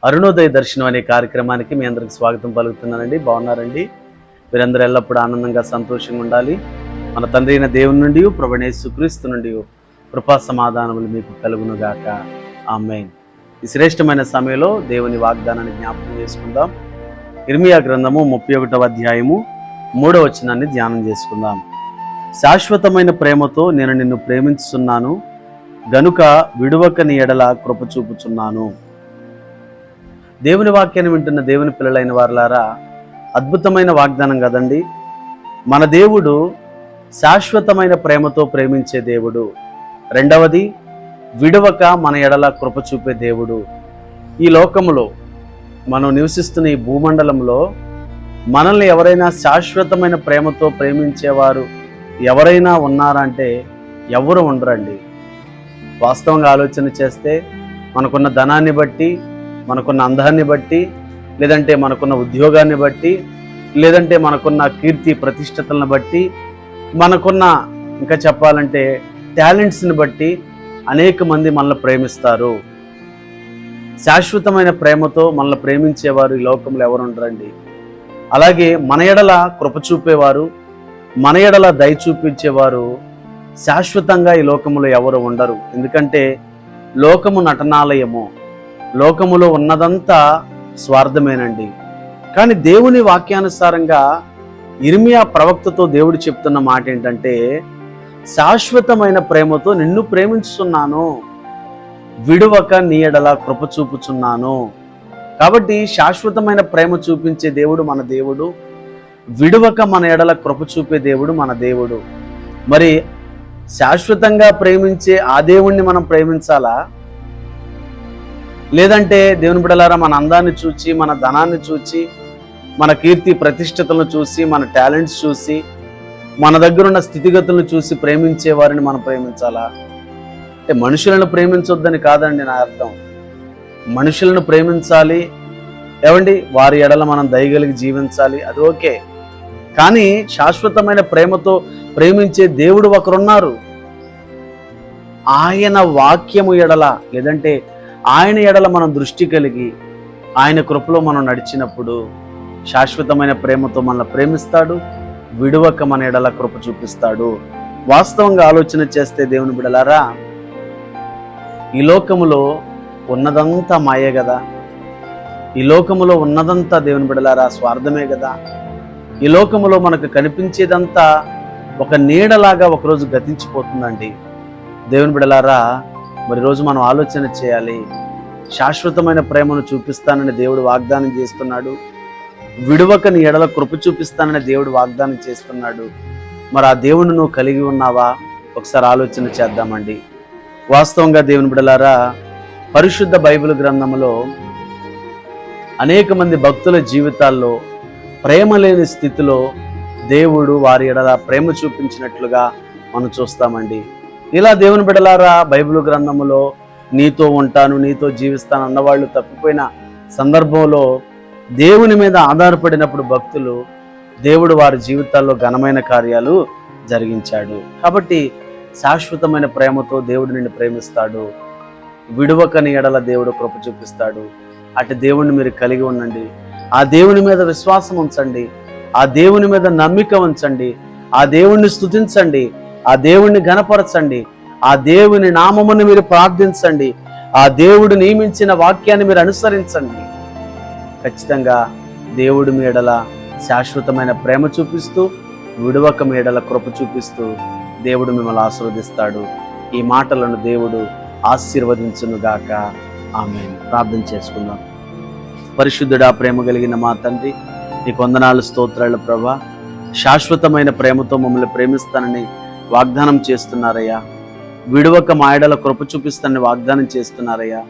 అరుణోదయ దర్శనం అనే కార్యక్రమానికి మీ అందరికి స్వాగతం పలుకుతున్నానండి. బాగున్నారండి? మీరందరూ ఎల్లప్పుడూ ఆనందంగా సంతోషంగా ఉండాలి. మన తండ్రి అయిన దేవుని నుండి ప్రభువైన యేసుక్రీస్తు నుండి కృపా సమాధానములు మీకు కలుగునుగాక. ఆమేన్. ఈ శ్రేష్టమైన సమయంలో దేవుని వాగ్దానాన్ని జ్ఞాపకం చేసుకుందాం. ఇర్మియా గ్రంథము 31వ అధ్యాయము 3వ వచనాన్ని ధ్యానం చేసుకుందాం. శాశ్వతమైన ప్రేమతో నేను నిన్ను ప్రేమించుచున్నాను గనుక విడువక నీ ఎడల కృప చూపుచున్నాను. దేవుని వాక్యాన్ని వింటున్న దేవుని పిల్లలైన వారలారా, అద్భుతమైన వాగ్దానం కదండి. మన దేవుడు శాశ్వతమైన ప్రేమతో ప్రేమించే దేవుడు. రెండవది, విడవక మన ఎడల కృప చూపే దేవుడు. ఈ లోకములో మనం నివసిస్తున్న ఈ భూమండలంలో మనల్ని ఎవరైనా శాశ్వతమైన ప్రేమతో ప్రేమించేవారు ఎవరైనా ఉన్నారంటే ఎవరు ఉండరండి. వాస్తవంగా ఆలోచన చేస్తే మనకున్న ధనాన్ని బట్టి, మనకున్న అందాన్ని బట్టి, లేదంటే మనకున్న ఉద్యోగాన్ని బట్టి, లేదంటే మనకున్న కీర్తి ప్రతిష్టతలను బట్టి, మనకున్న ఇంకా చెప్పాలంటే టాలెంట్స్ని బట్టి అనేక మంది మనల్ని ప్రేమిస్తారు. శాశ్వతమైన ప్రేమతో మనల్ని ప్రేమించేవారు ఈ లోకంలో ఎవరు ఉండరండి. అలాగే మన ఎడల కృప చూపేవారు, మన ఎడల దయ చూపించేవారు శాశ్వతంగా ఈ లోకములో ఎవరు ఉండరు. ఎందుకంటే లోకము నటనాలయము, లోకములో ఉన్నదంతా స్వార్థమేనండి. కానీ దేవుని వాక్యానుసారంగా ఇర్మియా ప్రవక్తతో దేవుడు చెప్తున్న మాట ఏంటంటే, శాశ్వతమైన ప్రేమతో నిన్ను ప్రేమించుచున్నాను, విడువక నీ ఎడల కృప చూపుచున్నాను. కాబట్టి శాశ్వతమైన ప్రేమ చూపించే దేవుడు మన దేవుడు, విడువక మన ఎడల కృప చూపే దేవుడు మన దేవుడు. మరి శాశ్వతంగా ప్రేమించే ఆ దేవుణ్ణి మనం ప్రేమించాలా? లేదంటే దేవుని బిడ్డలారా, మన అందాన్ని చూచి, మన ధనాన్ని చూచి, మన కీర్తి ప్రతిష్టతలను చూసి, మన టాలెంట్స్ చూసి, మన దగ్గర ఉన్న స్థితిగతులను చూసి ప్రేమించే వారిని మనం ప్రేమించాలా? అంటే మనుషులను ప్రేమించొద్దని కాదండి నా అర్థం. మనుషులను ప్రేమించాలి, ఏమండి, వారి ఎడల మనం దయగలిగి జీవించాలి, అది ఓకే. కానీ శాశ్వతమైన ప్రేమతో ప్రేమించే దేవుడు ఒకరున్నారు. ఆయన వాక్యము ఎడల, లేదంటే ఆయన ఎడల మనం దృష్టి కలిగి ఆయన కృపలో మనం నడిచినప్పుడు శాశ్వతమైన ప్రేమతో మనల్ని ప్రేమిస్తాడు, విడువక మన ఎడల కృప చూపిస్తాడు. వాస్తవంగా ఆలోచన చేస్తే దేవుని బిడలారా, ఈ లోకములో ఉన్నదంతా మాయే కదా. ఈ లోకములో ఉన్నదంతా దేవుని బిడలారా స్వార్థమే కదా. ఈ లోకములో మనకు కనిపించేదంతా ఒక నీడలాగా ఒకరోజు గతించిపోతుందండి. దేవుని బిడలారా, మరి రోజు మనం ఆలోచన చేయాలి. శాశ్వతమైన ప్రేమను చూపిస్తానని దేవుడు వాగ్దానం చేస్తున్నాడు, విడువక నీ ఎడల కృప చూపిస్తానని దేవుడు వాగ్దానం చేస్తున్నాడు. మరి ఆ దేవుని నువ్వు కలిగి ఉన్నావా? ఒకసారి ఆలోచన చేద్దామండి. వాస్తవంగా దేవుని బిడలారా, పరిశుద్ధ బైబిల్ గ్రంథంలో అనేక మంది భక్తుల జీవితాల్లో ప్రేమ లేని స్థితిలో దేవుడు వారి ఎడల ప్రేమ చూపించినట్లుగా మనం చూస్తామండి. ఇలా దేవుని బిడలారా, బైబిల్ గ్రంథంలో నీతో ఉంటాను, నీతో జీవిస్తాను అన్నవాళ్ళు తప్పిపోయిన సందర్భంలో దేవుని మీద ఆధారపడినప్పుడు భక్తులు, దేవుడు వారి జీవితాల్లో ఘనమైన కార్యాలు జరిగించాడు. కాబట్టి శాశ్వతమైన ప్రేమతో దేవుడు నిన్ను ప్రేమిస్తాడు, విడువకని ఎడల దేవుడు కృప చూపిస్తాడు. అటు దేవుణ్ణి మీరు కలిగి ఉండండి. ఆ దేవుని మీద విశ్వాసం ఉంచండి, ఆ దేవుని మీద నమ్మిక ఉంచండి, ఆ దేవుణ్ణి స్తుతించండి, ఆ దేవుణ్ణి ఘనపరచండి, ఆ దేవుని నామమును మీరు ప్రార్థించండి, ఆ దేవుడు నియమించిన వాక్యాన్ని మీరు అనుసరించండి. ఖచ్చితంగా దేవుడు మీ ఎడల శాశ్వతమైన ప్రేమ చూపిస్తూ, విడువక మీ ఎడల కృప చూపిస్తూ దేవుడు మిమ్మల్ని ఆశీర్వదిస్తాడు. ఈ మాటలను దేవుడు ఆశీర్వదించునుగాక. ఆమేన్. ప్రార్థన చేసుకుందాం. పరిశుద్ధుడా, ప్రేమ కలిగిన మా తండ్రి, నీకు వందనాలు, స్తోత్రాలు ప్రభా. శాశ్వతమైన ప్రేమతో మమ్మల్ని ప్రేమిస్తానని వాగ్దానం చేస్తున్నారయ్యా. విడువక మా ఎడల కృప చూపిస్తానని వాగ్దానం చేస్తున్నారయ్యా.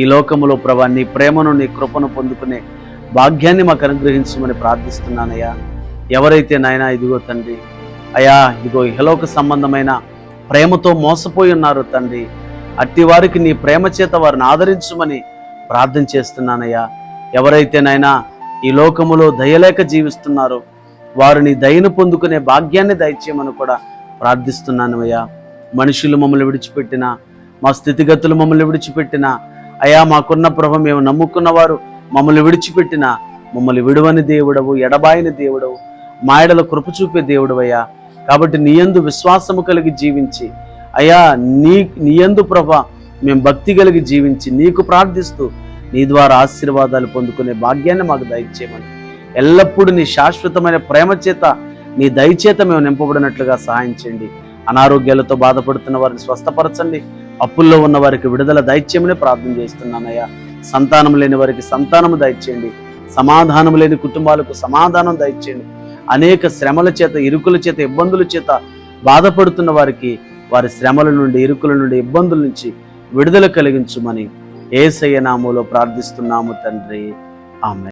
ఈ లోకములో ప్రభా నీ ప్రేమను, నీ కృపను పొందుకునే భాగ్యాన్ని మాకు అనుగ్రహించమని ప్రార్థిస్తున్నానయ్యా. ఎవరైతే నాయనా ఇదిగో తండ్రి, అయ్యా ఇదిగో ఇహలోక సంబంధమైన ప్రేమతో మోసపోయి ఉన్నారు తండ్రి, అట్టి వారికి నీ ప్రేమ చేత వారిని ఆదరించమని ప్రార్థన చేస్తున్నానయ్యా. ఎవరైతే నాయనా ఈ లోకములో దయలేక జీవిస్తున్నారో వారు నీ దయను పొందుకునే భాగ్యాన్ని దయచేయమని కూడా ప్రార్థిస్తున్నాను అయ్యా. మనుషులు మమ్మల్ని విడిచిపెట్టినా, మా స్థితిగతులు మమ్మల్ని విడిచిపెట్టినా, అయా మాకున్న ప్రభ మేము నమ్ముకున్న వారు మమ్మల్ని విడిచిపెట్టిన మమ్మల్ని విడువని దేవుడవు, ఎడబాయని దేవుడవు, మా ఎడల కృప చూపే దేవుడు అయ్యా. కాబట్టి నీయందు విశ్వాసము కలిగి జీవించి అయ్యా నీయందు ప్రభ మేము భక్తి కలిగి జీవించి నీకు ప్రార్థిస్తూ నీ ద్వారా ఆశీర్వాదాలు పొందుకునే భాగ్యాన్ని మాకు దయచేయమని, ఎల్లప్పుడూ నీ శాశ్వతమైన ప్రేమ చేత నీ దయచేత మేము నింపబడినట్లుగా సహాయం చేయండి. అనారోగ్యాలతో బాధపడుతున్న వారిని స్వస్థపరచండి. అప్పుల్లో ఉన్న వారికి విడుదల దయచేయమని ప్రార్థన చేస్తున్నానయ్యా. సంతానం లేని వారికి సంతానము దయచేయండి. సమాధానం లేని కుటుంబాలకు సమాధానం దయచేయండి. అనేక శ్రమల చేత, ఇరుకుల చేత, ఇబ్బందుల చేత బాధపడుతున్న వారికి వారి శ్రమల నుండి, ఇరుకుల నుండి, ఇబ్బందుల నుంచి విడుదల కలిగించుమని యేసయ్య నామములో ప్రార్థిస్తున్నాము తండ్రి. ఆమేన్.